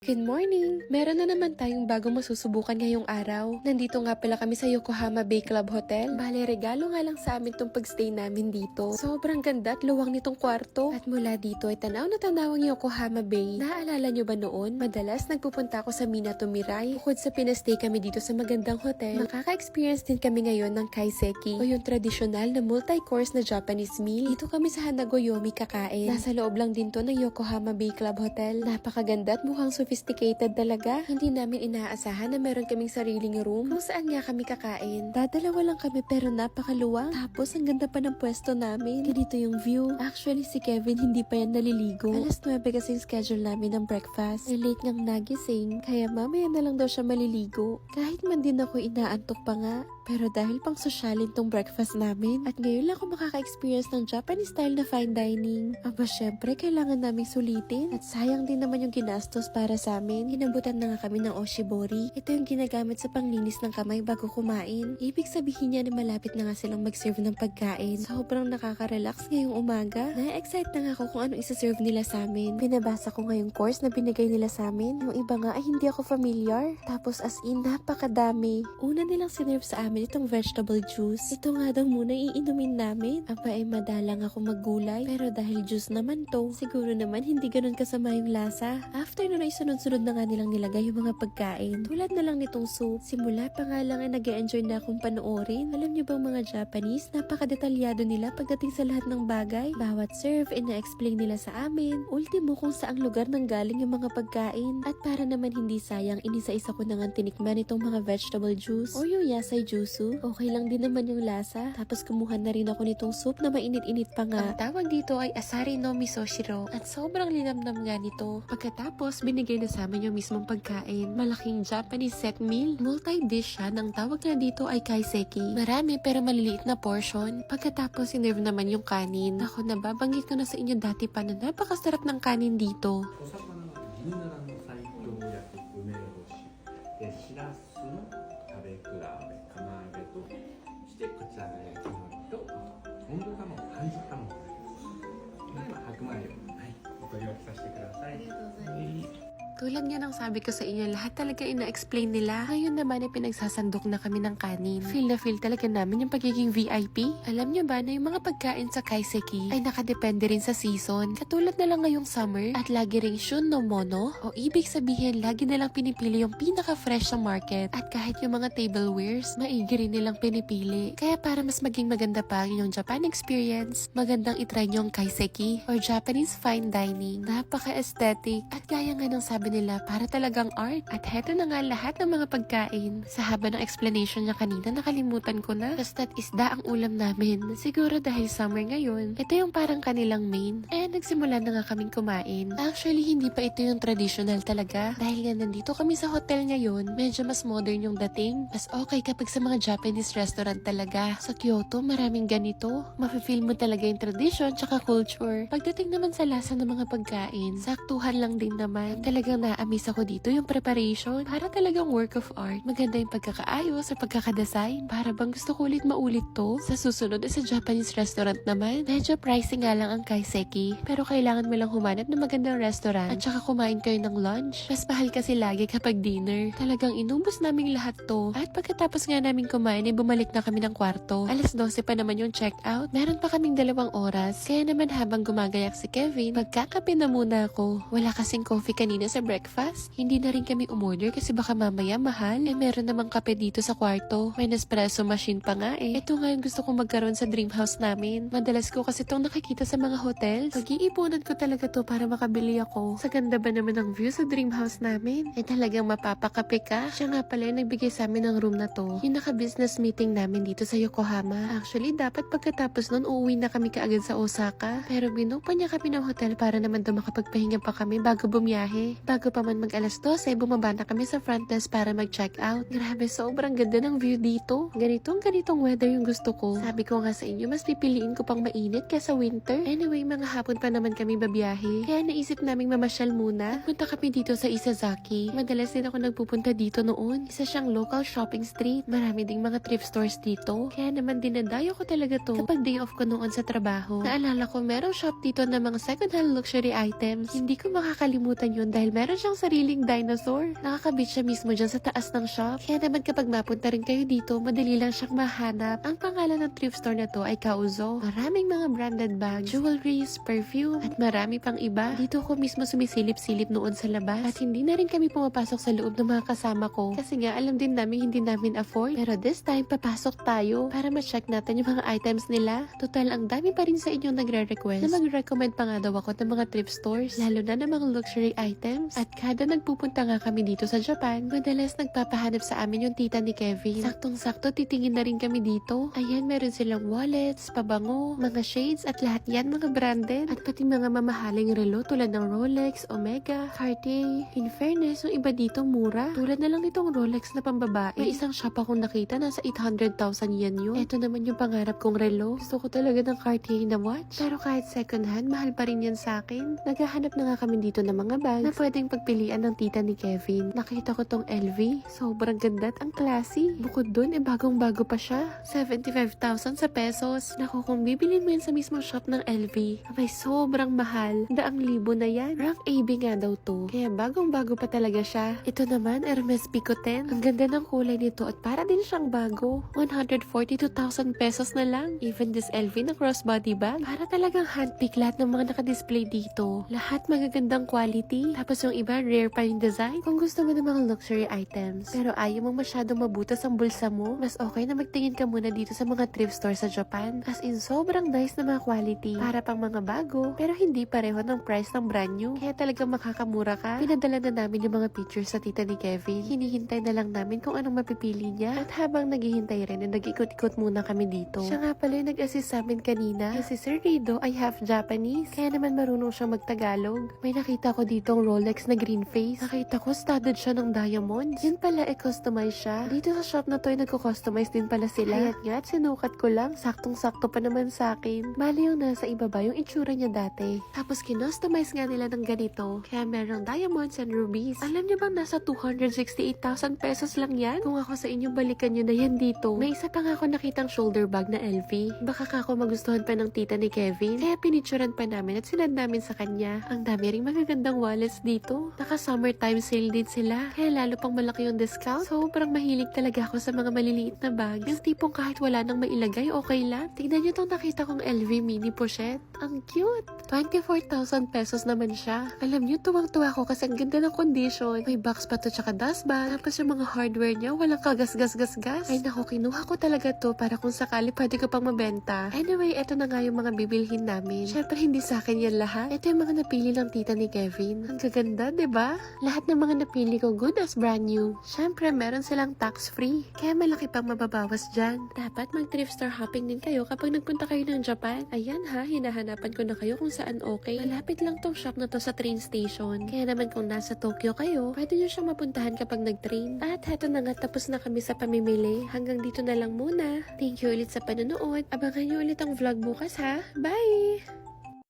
Good morning! Meron na naman tayong bagong masusubukan ngayong araw. Nandito nga pala kami sa Yokohama Bay Club Hotel. Bale, regalo nga lang sa amin tong pagstay namin dito. Sobrang ganda at luwang nitong kwarto. At mula dito ay tanaw na tanaw ang Yokohama Bay. Naaalala nyo ba noon? Madalas nagpupunta ako sa Minato Mirai. Bukod sa pinastay kami dito sa magandang hotel, makaka-experience din kami ngayon ng kaiseki o yung tradisyonal na multi-course na Japanese meal. Dito kami sa Hanagoyomi kakain. Nasa loob lang din to ng Yokohama Bay Club Hotel. Napakaganda at mukhang sophisticated talaga. Hindi namin inaasahan na meron kaming sariling room kung saan nga kami kakain. Dadalawa lang kami pero napakaluwang. Tapos ang ganda pa ng pwesto namin. Ganito yung view. Actually si Kevin hindi pa yan naliligo. Alas 9 kasing schedule namin ng breakfast. Ay late ngang nagising. Kaya mamaya na lang daw siya maliligo. Kahit man din ako inaantok pa nga. Pero dahil pang sosyalin tong breakfast namin at ngayon lang ako makaka-experience ng Japanese style na fine dining. Aba syempre kailangan naming sulitin at sayang din naman yung ginastos para sa amin. Hinabutan na nga kami ng oshibori. Ito yung ginagamit sa panglinis ng kamay bago kumain. Ibig sabihin niya na malapit na nga silang mag-serve ng pagkain. Sobrang nakaka-relax ngayong umaga. Na-excite na nga ako kung ano isa-serve nila sa amin. Binabasa ko ngayong course na binigay nila sa amin. Yung iba nga ay hindi ako familiar. Tapos as in napakadami. Una nilang sinerve sa amin itong vegetable juice. Ito nga daw muna iinumin namin. Aba ay madalang ako maggulay. Pero dahil juice naman to, siguro naman hindi ganun kasama yung lasa. After nun ay sunod-sunod na nga nilang nilagay yung mga pagkain. Tulad na lang nitong soup. Simula pa nga lang ay nag-e-enjoy na akong panoorin. Alam niyo bang mga Japanese, napakadetalyado nila pagdating sa lahat ng bagay. Bawat serve, ina-explain nila sa amin. Ultimo kung saang lugar nang galing yung mga pagkain. At para naman hindi sayang, inisa-isa ko na nga tinikman itong mga vegetable juice o yung yasay juice. Okay lang din naman yung lasa. Tapos kumuha na rin ako nitong soup na mainit-init pa nga. Ang tawag dito ay asari no misoshiro at sobrang linamnam nga nito. Pagkatapos, binigay na sa amin yung mismong pagkain. Malaking Japanese set meal. Multi-dish siya. Ang tawag nga dito ay kaiseki. Marami pero maliliit na portion. Pagkatapos, sinerve naman yung kanin. Ako, nababanggit ko na sa inyo dati pa na napakasarap ng kanin dito. お魚の銀だらの西京焼き梅干しでしらすの食べ比べ釜揚げとしてこちらが焼き海苔と温度卵半熟卵では白米を、はい、お取り置きさせてください。 Tulad nga ng sabi ko sa inyo, lahat talaga ina-explain nila. Ngayon naman ay pinagsasandok na kami ng kanin. Feel na feel talaga namin yung pagiging VIP. Alam nyo ba na yung mga pagkain sa kaiseki ay nakadepende rin sa season. Katulad na lang ngayong summer at lagi ring shun no mono. O ibig sabihin, lagi na lang pinipili yung pinaka-fresh sa market. At kahit yung mga tablewares, maigi rin nilang pinipili. Kaya para mas maging maganda pa ang inyong Japan experience, magandang itry nyo ang kaiseki or Japanese fine dining. Napaka-aesthetic at gaya nga ng sabi nila para talagang art. At heto na nga lahat ng mga pagkain. Sa haba ng explanation niya kanina, nakalimutan ko na. Basta't isda ang ulam namin. Siguro dahil summer ngayon, ito yung parang kanilang main. Eh, nagsimula na nga kaming kumain. Actually, hindi pa ito yung traditional talaga. Dahil nga nandito kami sa hotel ngayon, medyo mas modern yung dating. Mas okay kapag sa mga Japanese restaurant talaga. Sa Kyoto, maraming ganito. Mafe-feel mo talaga yung tradition tsaka culture. Pagdating naman sa lasa ng mga pagkain, saktuhan lang din naman. Talagang na-amaze ako dito yung preparation. Para talagang work of art. Maganda yung pagkakaayos or pagkakadesign. Para bang gusto ko ulit maulit to. Sa susunod sa Japanese restaurant naman, medyo pricey nga lang ang kaiseki. Pero kailangan mo lang humanap ng magandang restaurant at saka kumain kayo ng lunch. Mas mahal kasi lagi kapag dinner. Talagang inubos naming lahat to. At pagkatapos nga namin kumain, ay bumalik na kami ng kwarto. Alas 12 pa naman yung check-out. Meron pa kaming 2 oras. Kaya naman habang gumagayak si Kevin, magkakape na muna ako. Wala kasing coffee kanina sa breakfast. Hindi na rin kami umorder kasi baka mamaya mahal. Eh meron namang kape dito sa kwarto. May Nespresso machine pa nga eh. Ito nga yung gusto kong magkaroon sa dream house namin. Madalas ko kasi itong nakikita sa mga hotels. Pag-iipunan ko talaga to para makabili ako. Sa ganda ba naman ang view sa dream house namin? Eh talagang mapapakape ka. Siya nga pala yung nagbigay sa amin ng room na to. Yung naka-business meeting namin dito sa Yokohama. Actually, dapat pagkatapos nun uuwi na kami kaagad sa Osaka. Pero binuok pa niya kami ng hotel para naman daw makapagpahinga pa kami bago bumiyahe. Bago pa man mag alas 12, bumaba na kami sa front desk para mag-check out. Grabe, sobrang ganda ng view dito. Ganitong weather yung gusto ko. Sabi ko nga sa inyo, mas pipiliin ko pang mainit kaysa winter. Anyway, mga hapon pa naman kami babiyahe. Kaya naisip naming mamasyal muna. Punta kami dito sa Isazaki. Madalas din ako nagpupunta dito noon. Isa siyang local shopping street. Marami ding mga thrift stores dito. Kaya naman dinadayo ko talaga to kapag day off ko noon sa trabaho. Naalala ko, merong shop dito na mga second-hand luxury items. Hindi ko makakalimutan yun dahil meron meron siyang sariling dinosaur. Nakakabit siya mismo dyan sa taas ng shop. Kaya naman kapag mapunta rin kayo dito, madali lang siyang mahanap. Ang pangalan ng thrift store na to ay Kauzo. Maraming mga branded bags, jewelries, perfume, at marami pang iba. Dito ko mismo sumisilip-silip noon sa labas. At hindi na rin kami pumapasok sa loob ng mga kasama ko. Kasi nga alam din namin hindi namin afford. Pero this time, papasok tayo para ma-check natin yung mga items nila. Total, ang dami pa rin sa inyong nagre-request na mag-recommend pa nga daw ako ng mga thrift stores, lalo na ng mga luxury items. At kada nagpupunta nga kami dito sa Japan, madalas nagpapahanap sa amin yung tita ni Kevin. Saktong-sakto titingin na rin kami dito. Ayan, meron silang wallets, pabango, mga shades, at lahat yan mga branded. At pati mga mamahaling relo tulad ng Rolex, Omega, Cartier. In fairness, yung iba dito mura. Tulad na lang nitong Rolex na pambabae. May isang shop akong nakita, nasa 800,000 yen yun. Ito naman yung pangarap kong relo. Gusto ko talaga ng Cartier na watch. Pero kahit second hand, mahal pa rin yan sa akin. Naghahanap na nga kami dito ng mga bags na pwedeng pagpilian ng tita ni Kevin. Nakita ko tong LV. Sobrang ganda at ang classy. Bukod dun, bagong-bago pa siya. 75,000 sa pesos. Naku, kung bibilin mo yan sa mismong shop ng LV, may sobrang mahal. 100,000 na yan. Rank AB nga daw to. Kaya bagong-bago pa talaga siya. Ito naman, Hermes Pico 10. Ang ganda ng kulay nito at para din siyang bago. 142,000 pesos na lang. Even this LV na crossbody bag, para talagang handpick lahat ng mga nakadisplay dito. Lahat magagandang quality. Tapos yung iba, rare pa yung design. Kung gusto mo ng mga luxury items, pero ayaw mo masyadong mabutas ang bulsa mo, mas okay na magtingin ka muna dito sa mga thrift store sa Japan. As in, sobrang nice na mga quality. Para pang mga bago, pero hindi pareho ng price ng brand new. Kaya talagang makakamura ka. Pinadala na namin yung mga pictures sa tita ni Kevin. Hinihintay na lang namin kung anong mapipili niya. At habang naghihintay rin, nag-ikot-ikot muna kami dito. Siya nga pala yung nag-assist sa amin kanina. Kasi Sir Rido ay half Japanese. Kaya naman marunong siyang magtagalog. May nakita ko ditong Rolex na green face. Nakita ko studded siya ng diamonds. Yun pala customize siya. Dito sa shop na to ay nagko-customize din pala sila. Kaya't nga, sinukat ko lang. Saktong-sakto pa naman sa akin. Bali yung nasa ibaba yung itsura niya dati. Tapos kinostomize nga nila ng ganito. Kaya merong diamonds and rubies. Alam niyo bang nasa 268,000 pesos lang yan? Kung ako sa inyo, balikan niyo na yan dito. May isa pa nga ako nakitang shoulder bag na LV. Baka kako magustuhan pa ng tita ni Kevin. Kaya pinicturan pa namin at sinad namin sa kanya. Ang dami ring magagandang wallets dito. Naka summertime sale din sila. Kaya lalo pang malaki yung discount. Sobrang mahilig talaga ako sa mga maliliit na bags. Yung tipong kahit wala nang mailagay, okay lang. Tignan niyo tong nakita kong LV mini pochette. Ang cute. 24,000 pesos naman siya. Alam niyo, tuwang-tuwa ko kasi ang ganda ng condition. May box pa to tsaka dust bag. Tapos yung mga hardware niya, walang kagas-gas-gas-gas. Ay naku, kinuha ko talaga to para kung sakali pwede ko pang mabenta. Anyway, eto na nga yung mga bibilhin namin. Syempre, hindi sa akin yan lahat. Ito yung mga napili ng tita ni Kevin. Ang gaganda, ba? Diba? Lahat ng mga napili ko good as brand new. Syempre, meron silang tax-free. Kaya malaki pang mababawas dyan. Dapat mag-thrift store hopping din kayo kapag nagpunta kayo ng Japan. Ayan ha, hinahanapan ko na kayo kung saan okay. Malapit lang tong shop na to sa train station. Kaya naman kung nasa Tokyo kayo, pwede nyo siyang mapuntahan kapag nag-train. At heto na nga, tapos na kami sa pamimili. Hanggang dito na lang muna. Thank you ulit sa panonood. Abangan nyo ulit ang vlog bukas ha. Bye!